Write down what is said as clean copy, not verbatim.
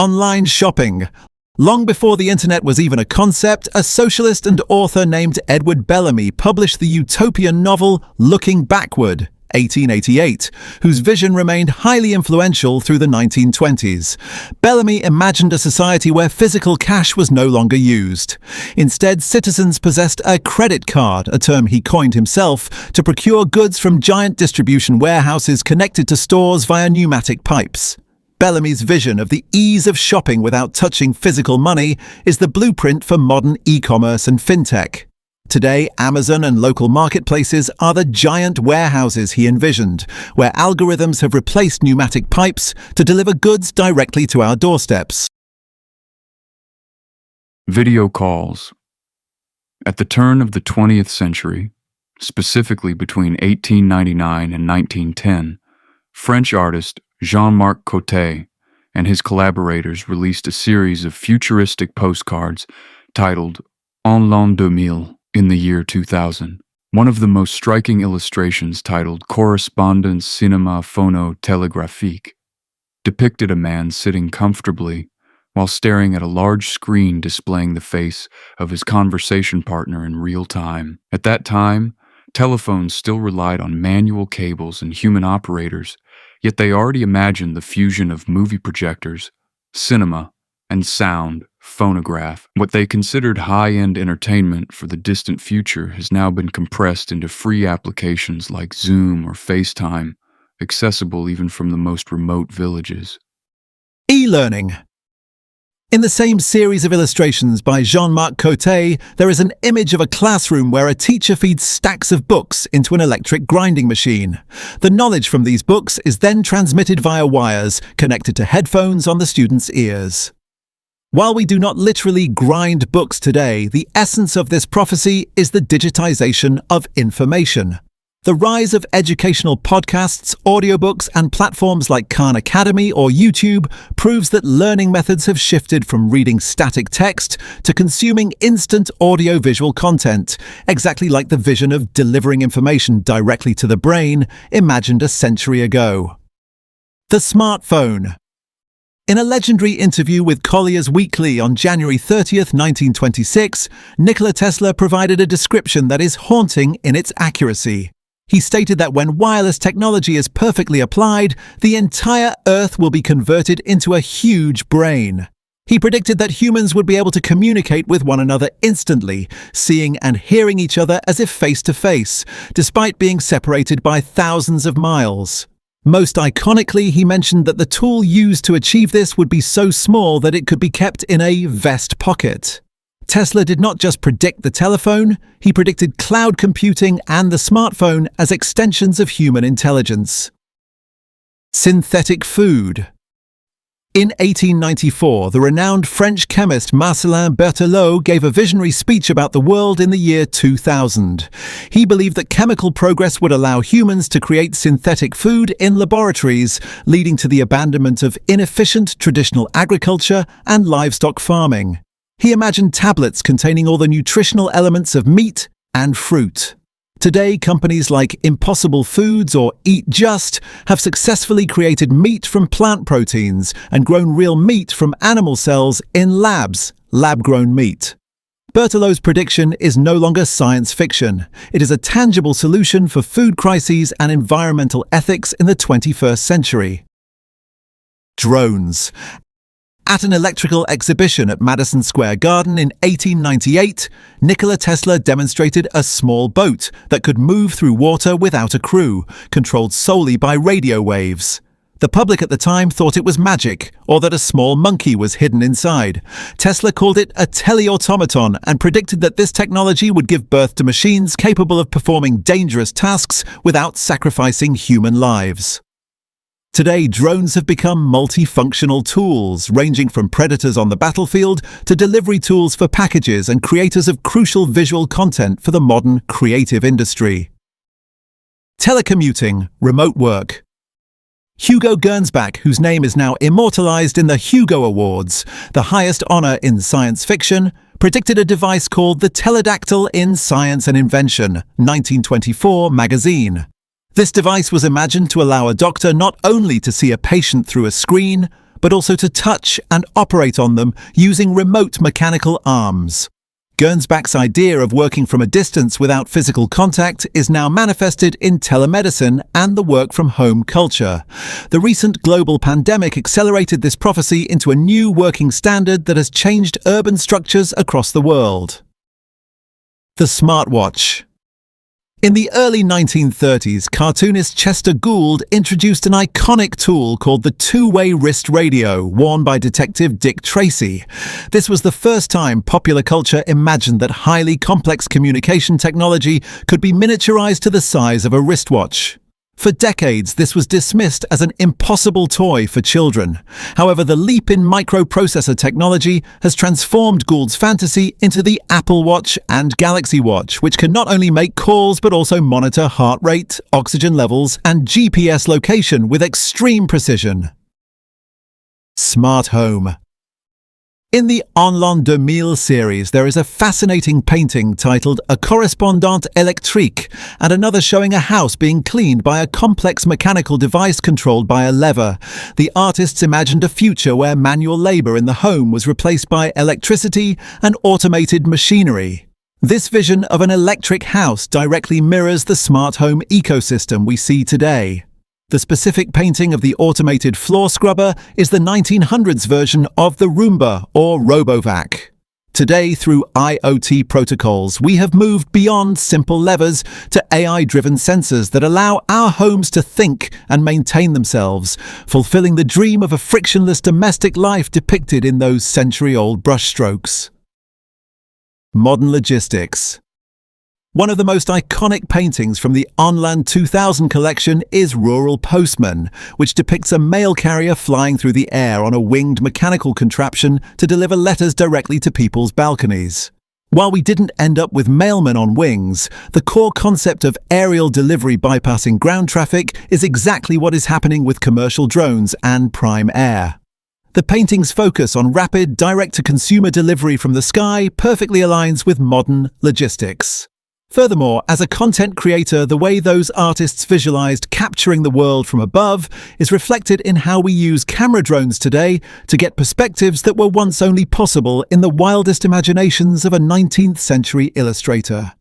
Online shopping. Long before the internet was even a concept, a socialist and author named Edward Bellamy published the utopian novel Looking Backward, 1888, whose vision remained highly influential through the 1920s. Bellamy imagined a society where physical cash was no longer used. Instead, citizens possessed a credit card, a term he coined himself, to procure goods from giant distribution warehouses connected to stores via pneumatic pipes. Bellamy's vision of the ease of shopping without touching physical money is the blueprint for modern e-commerce and fintech. Today, Amazon and local marketplaces are the giant warehouses he envisioned, where algorithms have replaced pneumatic pipes to deliver goods directly to our doorsteps. Video calls. At the turn of the 20th century, specifically between 1899 and 1910, French artist Jean-Marc Cote and his collaborators released a series of futuristic postcards titled En l'an 2000 in the year 2000. One of the most striking illustrations, titled Correspondance Cinéma-Phono-Télégraphique, depicted a man sitting comfortably while staring at a large screen displaying the face of his conversation partner in real time. At that time, telephones still relied on manual cables and human operators, yet they already imagined the fusion of movie projectors, cinema, and sound, phonograph. What they considered high-end entertainment for the distant future has now been compressed into free applications like Zoom or FaceTime, accessible even from the most remote villages. E-learning. In the same series of illustrations by Jean-Marc Cote, there is an image of a classroom where a teacher feeds stacks of books into an electric grinding machine. The knowledge from these books is then transmitted via wires connected to headphones on the students' ears. While we do not literally grind books today, the essence of this prophecy is the digitization of information. The rise of educational podcasts, audiobooks, and platforms like Khan Academy or YouTube proves that learning methods have shifted from reading static text to consuming instant audio-visual content, exactly like the vision of delivering information directly to the brain imagined a century ago. The smartphone. In a legendary interview with Collier's Weekly on January 30th, 1926, Nikola Tesla provided a description that is haunting in its accuracy. He stated that when wireless technology is perfectly applied, the entire Earth will be converted into a huge brain. He predicted that humans would be able to communicate with one another instantly, seeing and hearing each other as if face-to-face, despite being separated by thousands of miles. Most iconically, he mentioned that the tool used to achieve this would be so small that it could be kept in a vest pocket. Tesla did not just predict the telephone, he predicted cloud computing and the smartphone as extensions of human intelligence. Synthetic food. In 1894, the renowned French chemist Marcellin Berthelot gave a visionary speech about the world in the year 2000. He believed that chemical progress would allow humans to create synthetic food in laboratories, leading to the abandonment of inefficient traditional agriculture and livestock farming. He imagined tablets containing all the nutritional elements of meat and fruit. Today, companies like Impossible Foods or Eat Just have successfully created meat from plant proteins and grown real meat from animal cells in labs, lab-grown meat. Berthelot's prediction is no longer science fiction. It is a tangible solution for food crises and environmental ethics in the 21st century. Drones. At an electrical exhibition at Madison Square Garden in 1898, Nikola Tesla demonstrated a small boat that could move through water without a crew, controlled solely by radio waves. The public at the time thought it was magic, or that a small monkey was hidden inside. Tesla called it a Teleautomaton and predicted that this technology would give birth to machines capable of performing dangerous tasks without sacrificing human lives. Today, drones have become multifunctional tools, ranging from predators on the battlefield to delivery tools for packages and creators of crucial visual content for the modern creative industry. Telecommuting, remote work. Hugo Gernsback, whose name is now immortalized in the Hugo Awards, the highest honor in science fiction, predicted a device called the Pterodactyl in Science and Invention, 1924 magazine. This device was imagined to allow a doctor not only to see a patient through a screen, but also to touch and operate on them using remote mechanical arms. Gernsback's idea of working from a distance without physical contact is now manifested in telemedicine and the work-from-home culture. The recent global pandemic accelerated this prophecy into a new working standard that has changed urban structures across the world. The smartwatch. In the early 1930s, cartoonist Chester Gould introduced an iconic tool called the two-way wrist radio, worn by detective Dick Tracy. This was the first time popular culture imagined that highly complex communication technology could be miniaturized to the size of a wristwatch. For decades, this was dismissed as an impossible toy for children. However, the leap in microprocessor technology has transformed Gould's fantasy into the Apple Watch and Galaxy Watch, which can not only make calls but also monitor heart rate, oxygen levels, and GPS location with extreme precision. Smart home. In the En l'an 2000 series, there is a fascinating painting titled A Correspondant Électrique, and another showing a house being cleaned by a complex mechanical device controlled by a lever. The artists imagined a future where manual labor in the home was replaced by electricity and automated machinery. This vision of an electric house directly mirrors the smart home ecosystem we see today. The specific painting of the automated floor scrubber is the 1900s version of the Roomba or RoboVac. Today, through IoT protocols, we have moved beyond simple levers to AI-driven sensors that allow our homes to think and maintain themselves, fulfilling the dream of a frictionless domestic life depicted in those century-old brushstrokes. Modern logistics. One of the most iconic paintings from the En l'an 2000 collection is Rural Postman, which depicts a mail carrier flying through the air on a winged mechanical contraption to deliver letters directly to people's balconies. While we didn't end up with mailmen on wings, the core concept of aerial delivery bypassing ground traffic is exactly what is happening with commercial drones and prime air. The painting's focus on rapid, direct-to-consumer delivery from the sky perfectly aligns with modern logistics. Furthermore, as a content creator, the way those artists visualized capturing the world from above is reflected in how we use camera drones today to get perspectives that were once only possible in the wildest imaginations of a 19th century illustrator.